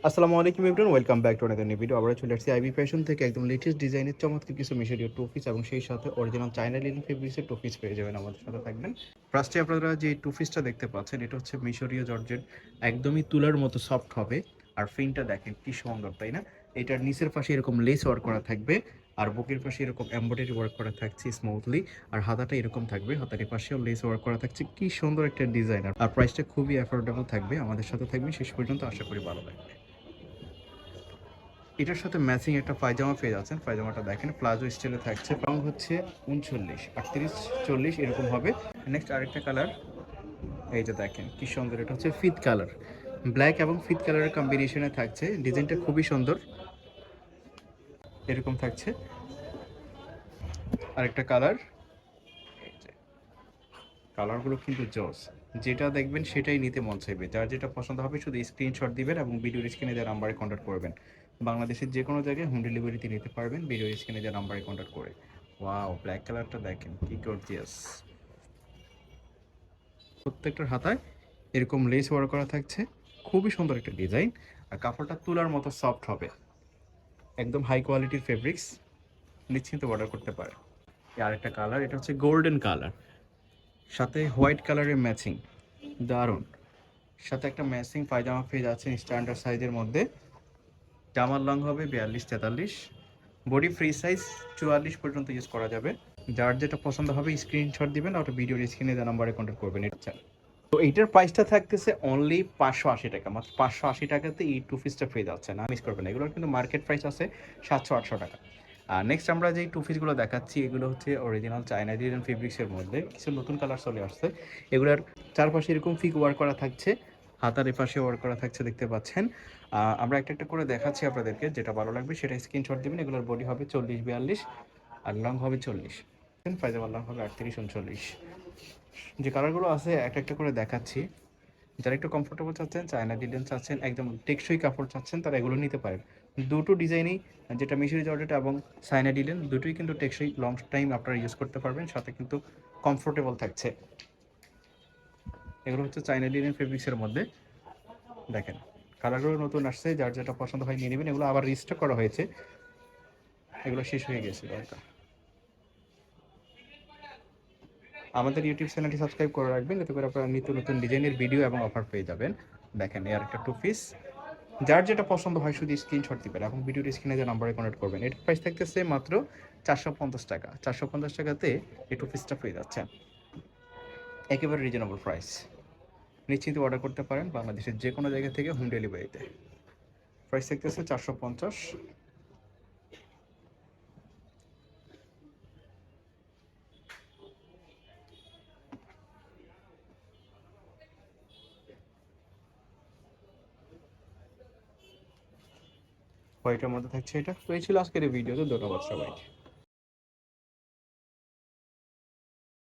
আসসালামু আলাইকুম everyone, welcome back to another new video. আবার চলে আসছি আইবি ফ্যাশন থেকে একদম লেটেস্ট ডিজাইনের চমৎকার কিছু মিশরীয় টু পিস এবং সেই সাথে অরিজিনাল চায়না লিনেন ফেব্রিক্সের টু পিস পেয়ে যাবেন আমাদের সাথে থাকবেন। ফার্স্টে আপনারা যে টু পিসটা দেখতে পাচ্ছেন এটা হচ্ছে মিশরীয় জর্জেট, একদমই তুলার মতো সফট হবে। আর প্রিন্টটা দেখেন কি সুন্দর, তাই না? এটার নিচের পাশে এরকম লেস ওয়ার্ক করা থাকবে, আর বুকের পাশে এরকম এমব্রয়ডারি ওয়ার্ক করা থাকছে স্মুথলি। আর হাতাটা এরকম থাকবে, হাতার পাশেও লেস ওয়ার্ক করা থাকছে। কি সুন্দর একটা ডিজাইন, আর প্রাইসটা খুবই অ্যাফোর্ডেবল থাকবে। আমাদের সাথে থাকবে শেষ পর্যন্ত, আশা করি ভালো লাগবে। এটার সাথে ম্যাচিং একটা পায়জামা পেয়ে যাচ্ছেন। পায়জামাটা দেখেন প্লাজো স্টাইলে থাকছে, রং হচ্ছে 39, 38, 40 এরকম হবে। নেক্সট আরেকটা কালার, এই যে দেখেন কি সুন্দর, এটা হচ্ছে ফিট কালার, ব্ল্যাক এবং ফিট কালারের কম্বিনেশনে থাকছে। ডিজাইনটা খুবই সুন্দর, এরকম থাকছে। আরেকটা কালার, এই যে কালারগুলো কিন্তু জোস, যেটা দেখবেন সেটাই নিতে মন চাইবে। যার যেটা পছন্দ হবে শুধু স্ক্রিনশট দিবেন এবং ভিডিওর স্ক্রিনে দেওয়া নাম্বারে কন্ট্যাক্ট করবেন। বাংলাদেশের যে কোনো জায়গায় হোম ডেলিভারিতে নিতে পারবেন ভিডিওর স্ক্রিনে দেওয়া নাম্বারে কন্ট্যাক্ট করে। ওয়াও, ব্ল্যাক কালারটা দেখেন কি গর্জিয়াস। প্রত্যেকটার হাতায় এরকম লেস ওয়ার্ক করা থাকছে, খুবই সুন্দর একটা ডিজাইন। আর কাপড়টা তুলার মতো সফট হবে, একদম হাই কোয়ালিটির ফেব্রিক্স, নিশ্চিন্ত অর্ডার করতে পারেন। আর একটা কালার, এটা হচ্ছে গোল্ডেন কালার, সাথে হোয়াইট কালারের ম্যাচিং, দারুণ। সাথে একটা ম্যাচিং পায়জামা পেয়ে যাচ্ছেন স্ট্যান্ডার্ড সাইজের মধ্যে। জামার লং হবে 42, 43, বডি ফ্রি সাইজ 44 পর্যন্ত ইউজ করা যাবে। যার যেটা পছন্দ হবে স্ক্রিনশট দিবেন, আর ভিডিওর স্ক্রিনে দেওয়া নাম্বারে কন্ট্যাক্ট করবেন। এটা তো এইটার প্রাইসটা থাকতেছে অনলি 580 টাকা, মাত্র 580 টাকাতে এই টু পিসটা পেয়ে যাচ্ছে, না মিস করবেন। এগুলোর কিন্তু মার্কেট প্রাইস আছে 700-800 টাকা। আর নেক্সট আমরা যেই টু পিসগুলো দেখাচ্ছি এগুলো হচ্ছে অরিজিনাল চায়না ডিজাইন ফেব্রিক্সের মধ্যে কিছু নতুন কালার চলে আসছে। এগুলোর চারপাশে এরকম ফিক ওয়ার্ক করা থাকছে, হাতার এপাশে ওয়ার্ক করা থাকছে, দেখতে পাচ্ছেন। আমরা একটা একটা করে দেখাচ্ছি আপনাদেরকে, যেটা ভালো লাগবে সেটা স্ক্রিনশট দেবেন। এগুলোর বডি হবে 40-42 আর লং হবে 40, পায়জামার লং হবে 38-39। যে কালারগুলো আছে একটা একটা করে দেখাচ্ছি। যারা একটু কমফোর্টেবল চাচ্ছেন, চায়না ডিজাইন চাচ্ছেন, একদম টেকসই কাপড় চাচ্ছেন, তারা এগুলো নিতে পারেন। দুটো ডিজাইনই, যেটা মিশরি জর্জেট এবং চায়না ডিজাইন, দুটোই কিন্তু টেকসই, লং টাইম আপনারা ইউজ করতে পারবেন, সাথে কিন্তু কমফোর্টেবল থাকছে। এগুলো হচ্ছে চায়না ডিজাইন ফেব্রিক্সের মধ্যে। দেখেন কালারগুলো নতুন আসছে, যার যেটা পছন্দ হয় নিয়ে নেবেন। এগুলো আবার রিস্টক করা হয়েছে, এগুলো শেষ হয়ে গেছে দরকার। আমাদের ইউটিউব চ্যানেলটি সাবস্ক্রাইব করে রাখবেন, এতে করে আপনারা নিত্য নতুন ডিজাইনের ভিডিও এবং অফার পেয়ে যাবেন। দেখেন এর একটা টু পিস, যার যেটা পছন্দ হয় শুধু স্ক্রিনশট দিবেন এবং ভিডিওর স্ক্রিনে যে নাম্বারে কন্ট্যাক্ট করবেন। এটার প্রাইস থাকতেছে মাত্র 450 টাকা। 450 টাকাতে এই টু পিসটা পেয়ে যাচ্ছেন, একেবারে রিজনেবল প্রাইস। নিশ্চিন্তে অর্ডার করতে পারেন বাংলাদেশের যে কোনো জায়গা থেকে হোম ডেলিভারিতে। প্রাইস থাকতেছে 450। হোয়াইটের মধ্যে থাকছে এটা। তো এই ছিল আজকের এই ভিডিওতে, ধন্যবাদ সবাইকে।